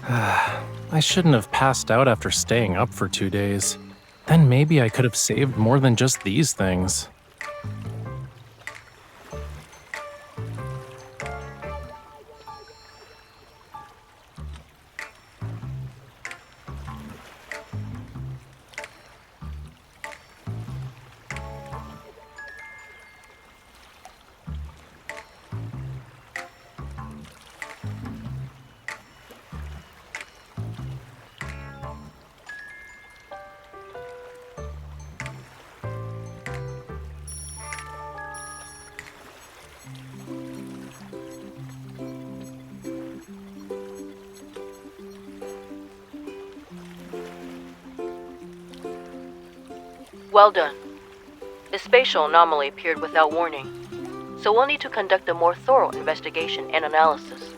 I shouldn't have passed out after staying up for 2 days. Then maybe I could have saved more than just these things. Well done. The spatial anomaly appeared without warning, so we'll need to conduct a more thorough investigation and analysis.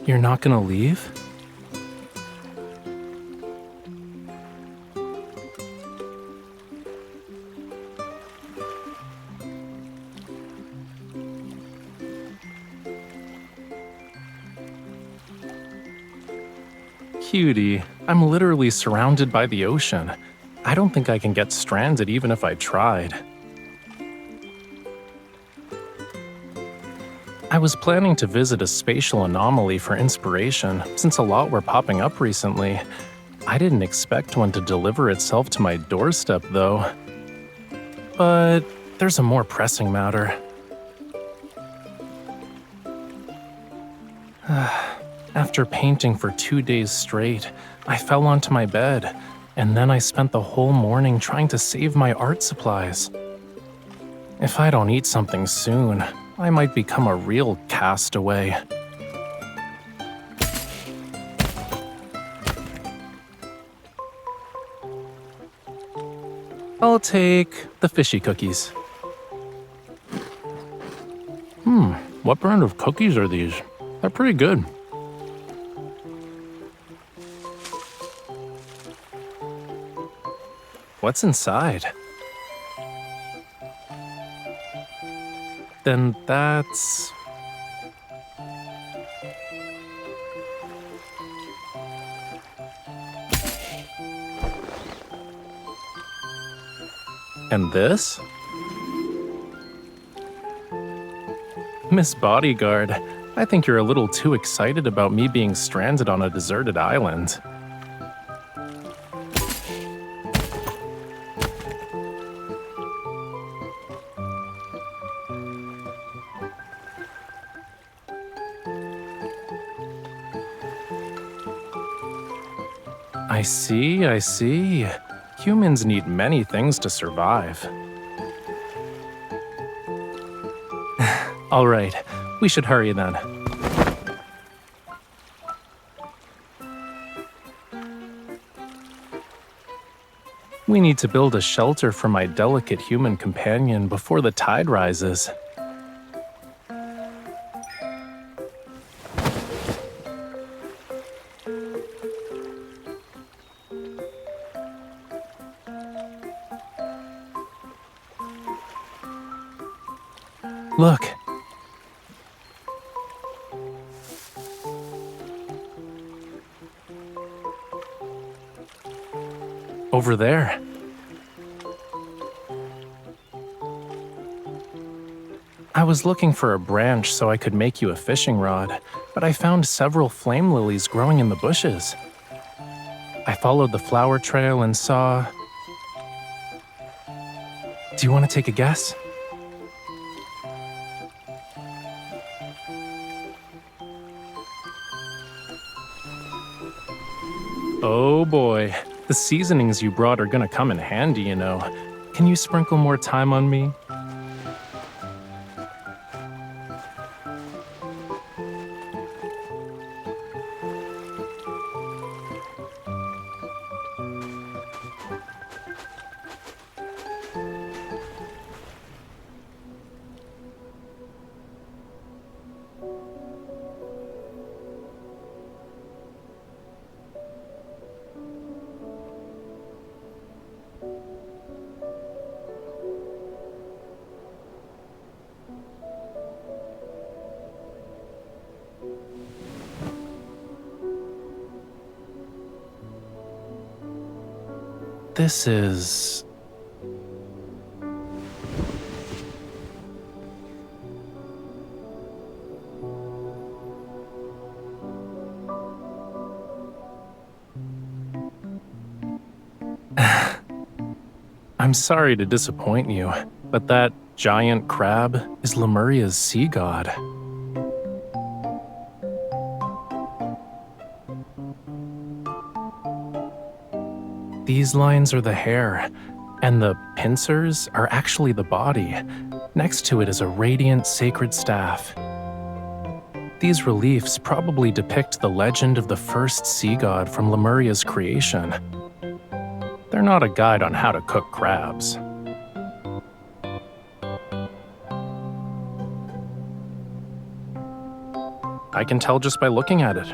You're not gonna leave? Cutie, I'm literally surrounded by the ocean. I don't think I can get stranded even if I tried. I was planning to visit a spatial anomaly for inspiration, since a lot were popping up recently. I didn't expect one to deliver itself to my doorstep, though. But there's a more pressing matter. After painting for 2 days straight, I fell onto my bed, and then I spent the whole morning trying to save my art supplies. If I don't eat something soon, I might become a real castaway. I'll take the fishy cookies. What brand of cookies are these? They're pretty good. What's inside? Then that's... And this? Miss Bodyguard, I think you're a little too excited about me being stranded on a deserted island. I see. Humans need many things to survive. All right, we should hurry then. We need to build a shelter for my delicate human companion before the tide rises. Look. Over there. I was looking for a branch so I could make you a fishing rod, but I found several flame lilies growing in the bushes. I followed the flower trail and saw... Do you want to take a guess? Oh boy, the seasonings you brought are gonna come in handy, you know. Can you sprinkle more thyme on me? This is... I'm sorry to disappoint you, but that giant crab is Lemuria's sea god. These lines are the hair, and the pincers are actually the body. Next to it is a radiant sacred staff. These reliefs probably depict the legend of the first sea god from Lemuria's creation. They're not a guide on how to cook crabs. I can tell just by looking at it.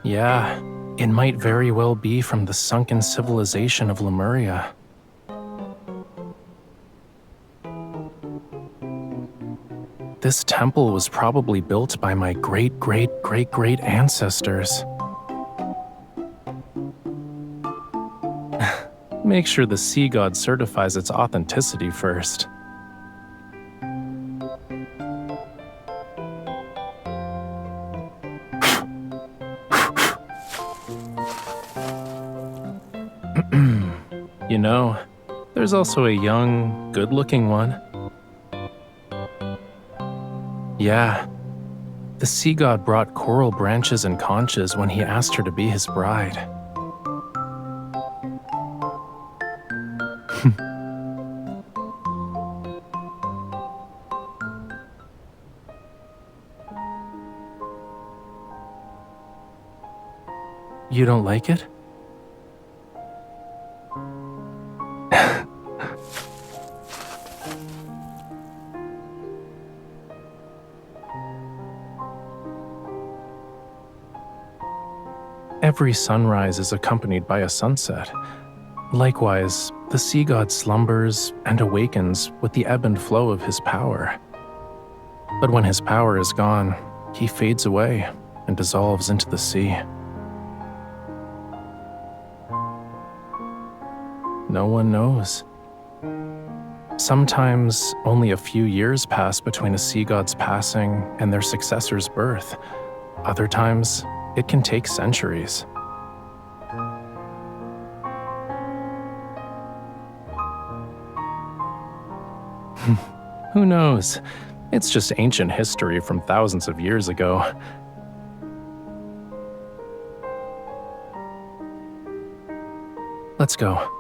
Yeah, it might very well be from the sunken civilization of Lamuria. This temple was probably built by my great-great-great-great ancestors. Make sure the sea god certifies its authenticity first. You know, there's also a young, good-looking one. Yeah, the sea god brought coral branches and conches when he asked her to be his bride. You don't like it? Every sunrise is accompanied by a sunset. Likewise, the sea god slumbers and awakens with the ebb and flow of his power. But when his power is gone, he fades away and dissolves into the sea. No one knows. Sometimes only a few years pass between a sea god's passing and their successor's birth. Other times, it can take centuries. Who knows? It's just ancient history from thousands of years ago. Let's go.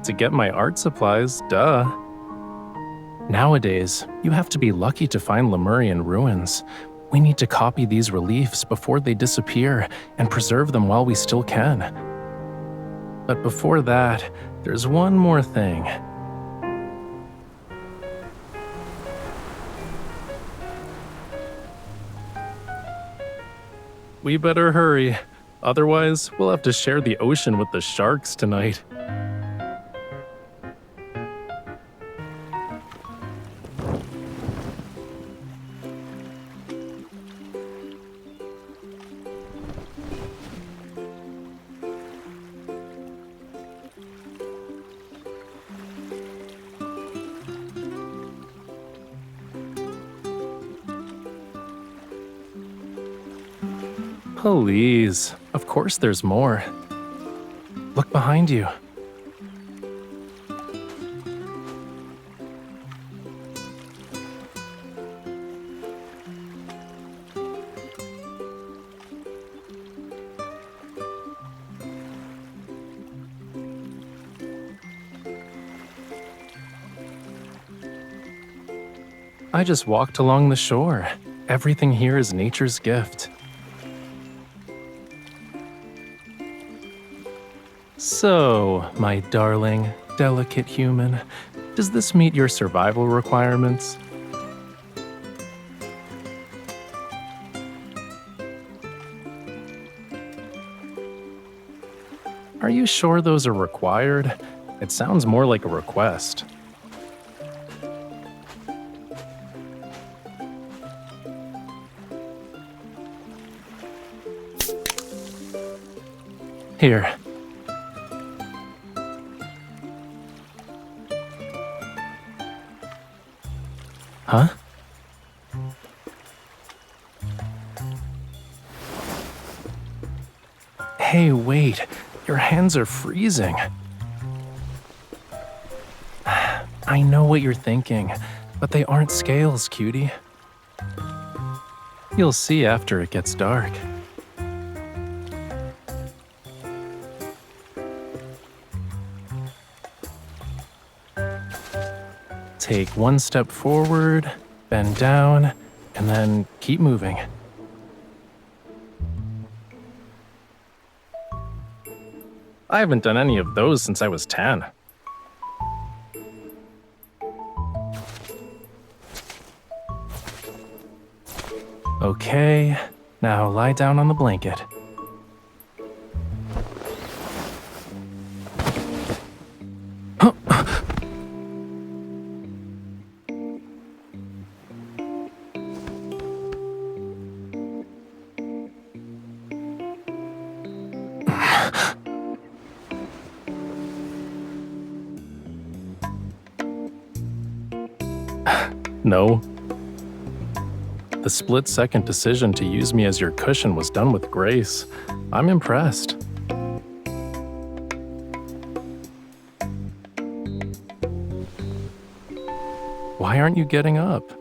To get my art supplies, duh. Nowadays, you have to be lucky to find Lemurian ruins. We need to copy these reliefs before they disappear and preserve them while we still can. But before that, there's one more thing. We better hurry, otherwise we'll have to share the ocean with the sharks tonight. Please, of course there's more. Look behind you. I just walked along the shore. Everything here is nature's gift. So, my darling, delicate human, does this meet your survival requirements? Are you sure those are required? It sounds more like a request. Here. Huh? Hey, wait. Your hands are freezing. I know what you're thinking, but they aren't scales, cutie. You'll see after it gets dark. Take one step forward, bend down, and then keep moving. I haven't done any of those since I was 10. Okay, now lie down on the blanket. No. The split-second decision to use me as your cushion was done with grace. I'm impressed. Why aren't you getting up?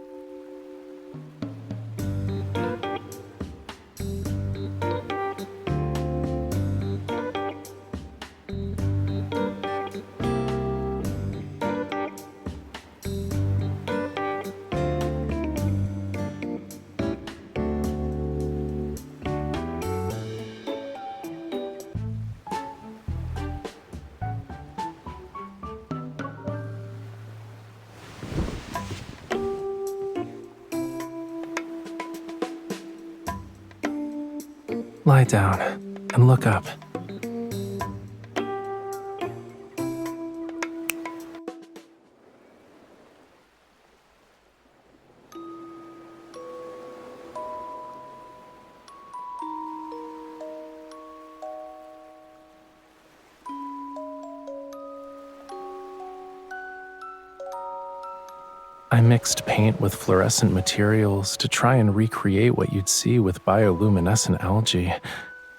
Lie down and look up. I mixed paint with fluorescent materials to try and recreate what you'd see with bioluminescent algae.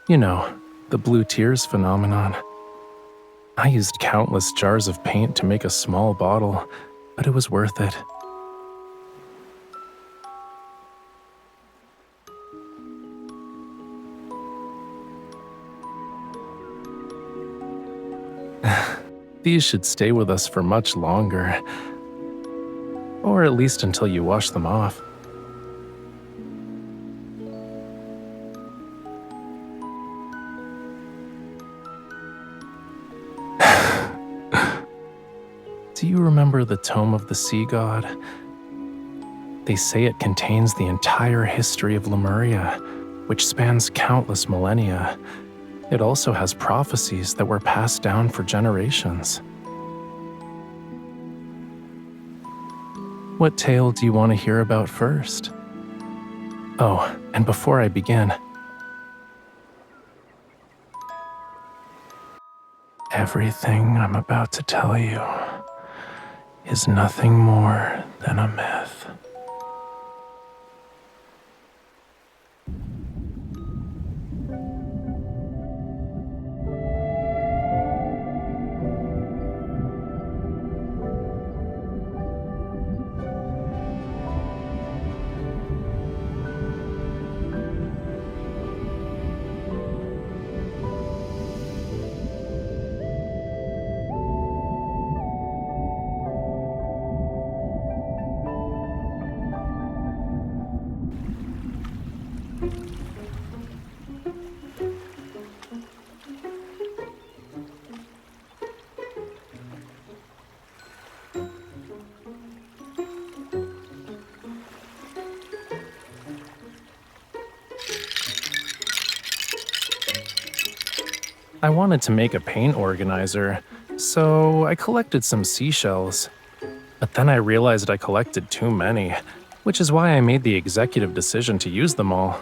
You know, the blue tears phenomenon. I used countless jars of paint to make a small bottle, but it was worth it. These should stay with us for much longer. Or at least until you wash them off. Do you remember the Tome of the Sea God? They say it contains the entire history of Lamuria, which spans countless millennia. It also has prophecies that were passed down for generations. What tale do you want to hear about first? Oh, and before I begin, everything I'm about to tell you is nothing more than a myth. I wanted to make a paint organizer, so I collected some seashells. But then I realized I collected too many, which is why I made the executive decision to use them all.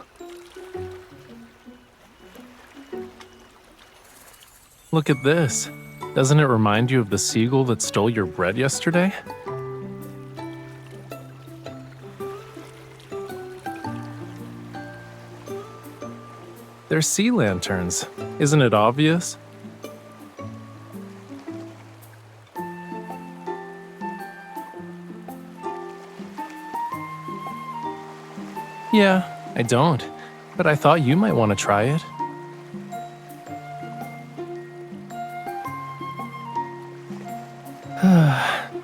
Look at this. Doesn't it remind you of the seagull that stole your bread yesterday? They're sea lanterns. Isn't it obvious? Yeah, I don't, but I thought you might want to try it.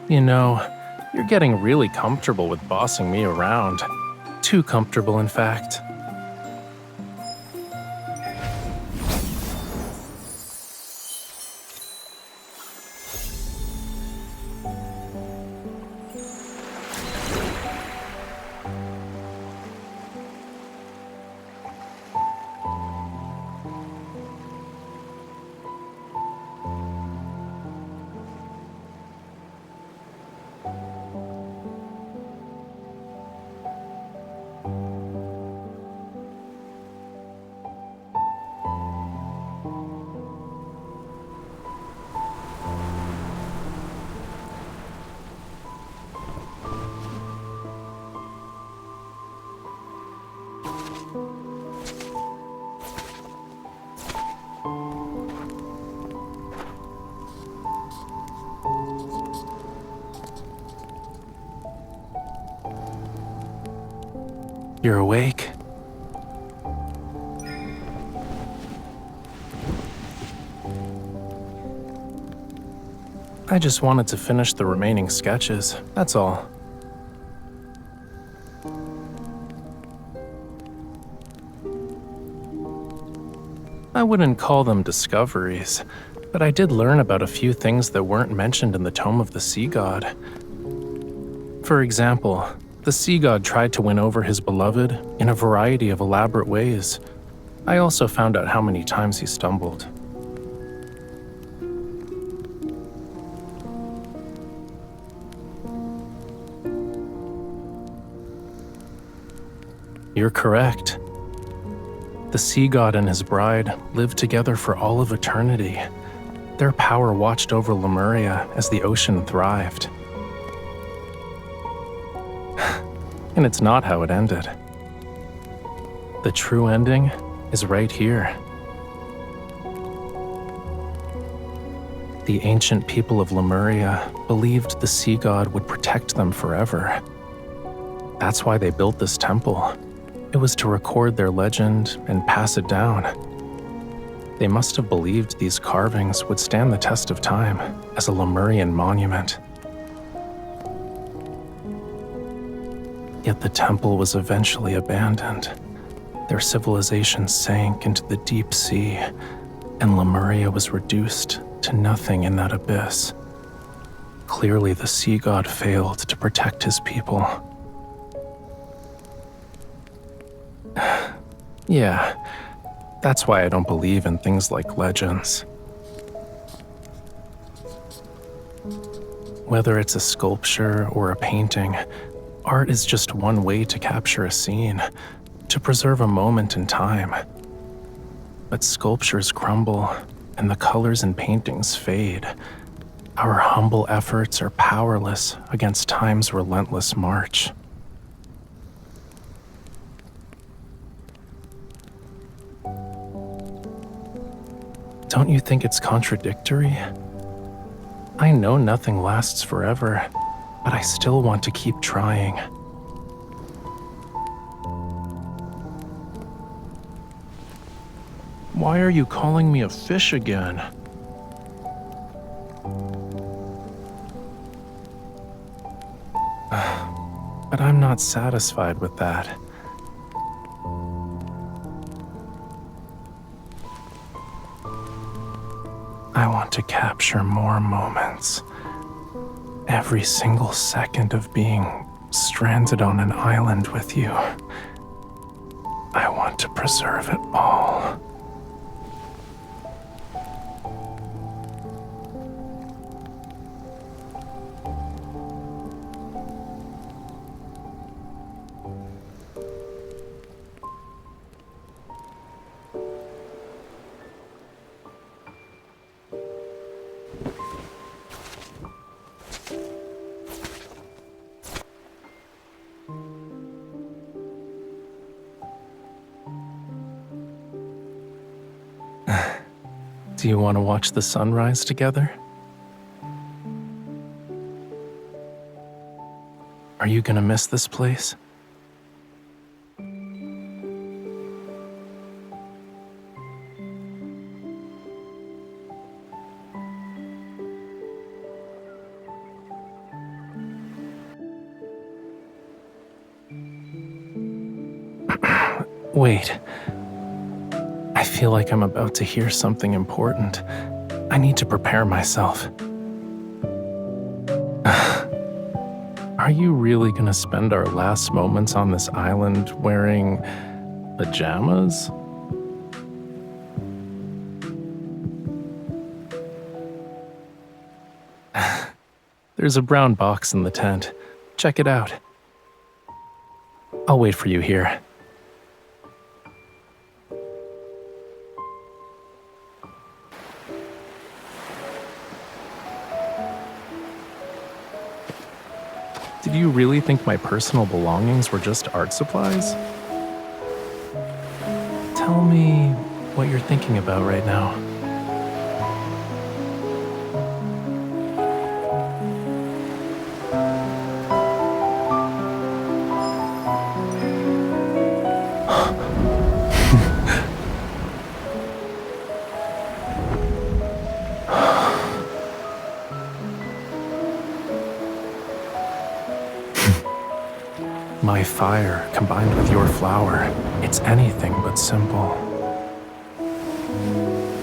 You know, you're getting really comfortable with bossing me around. Too comfortable, in fact. You're awake? I just wanted to finish the remaining sketches, that's all. I wouldn't call them discoveries, but I did learn about a few things that weren't mentioned in the Tome of the Sea God. For example, the sea god tried to win over his beloved in a variety of elaborate ways. I also found out how many times he stumbled. You're correct. The sea god and his bride lived together for all of eternity. Their power watched over Lamuria as the ocean thrived. And it's not how it ended. The true ending is right here. The ancient people of Lemuria believed the sea god would protect them forever. That's why they built this temple. It was to record their legend and pass it down. They must have believed these carvings would stand the test of time as a Lemurian monument. Yet the temple was eventually abandoned. Their civilization sank into the deep sea, and Lamuria was reduced to nothing in that abyss. Clearly, the sea god failed to protect his people. Yeah, that's why I don't believe in things like legends. Whether it's a sculpture or a painting, art is just one way to capture a scene, to preserve a moment in time. But sculptures crumble, and the colors in paintings fade. Our humble efforts are powerless against time's relentless march. Don't you think it's contradictory? I know nothing lasts forever, but I still want to keep trying. Why are you calling me a fish again? But I'm not satisfied with that. I want to capture more moments. Every single second of being stranded on an island with you. I want to preserve it all. Do you want to watch the sunrise together? Are you gonna miss this place? Wait. I feel like I'm about to hear something important. I need to prepare myself. Are you really gonna spend our last moments on this island wearing pajamas? There's a brown box in the tent. Check it out. I'll wait for you here. Did you really think my personal belongings were just art supplies? Tell me what you're thinking about right now. My fire combined with your flower, it's anything but simple.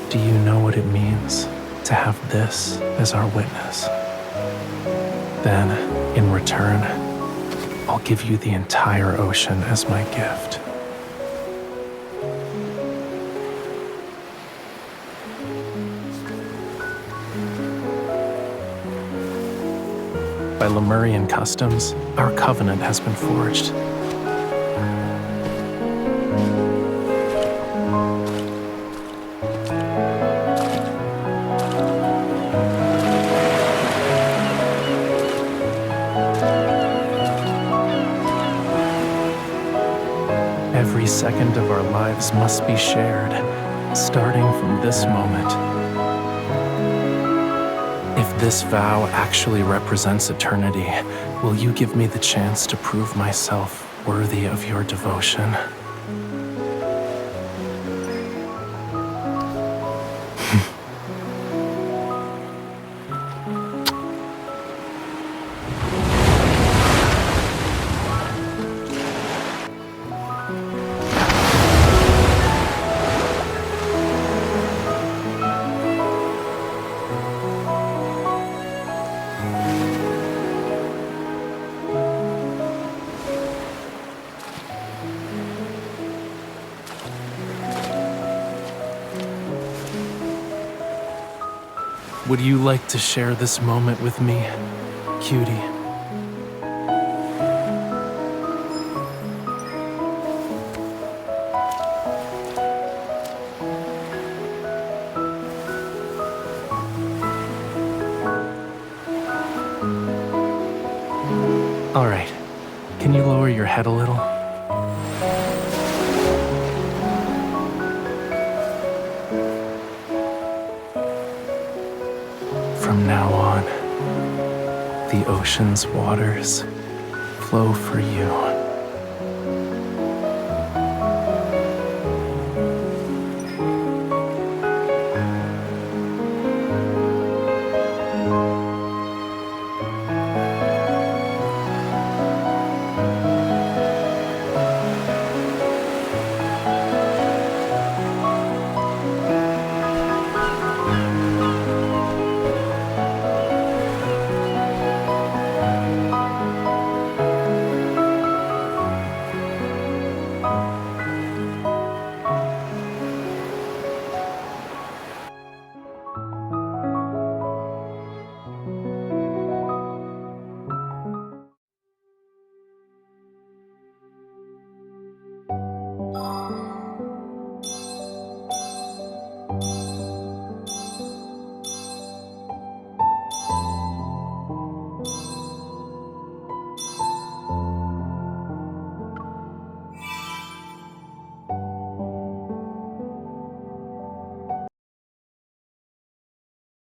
Do you know what it means to have this as our witness? Then, in return, I'll give you the entire ocean as my gift. By Lamurian customs, our covenant has been forged. Every second of our lives must be shared, starting from this moment. If this vow actually represents eternity, will you give me the chance to prove myself worthy of your devotion? Would you like to share this moment with me, cutie? All right, can you lower your head a little? From now on, the ocean's waters flow for you.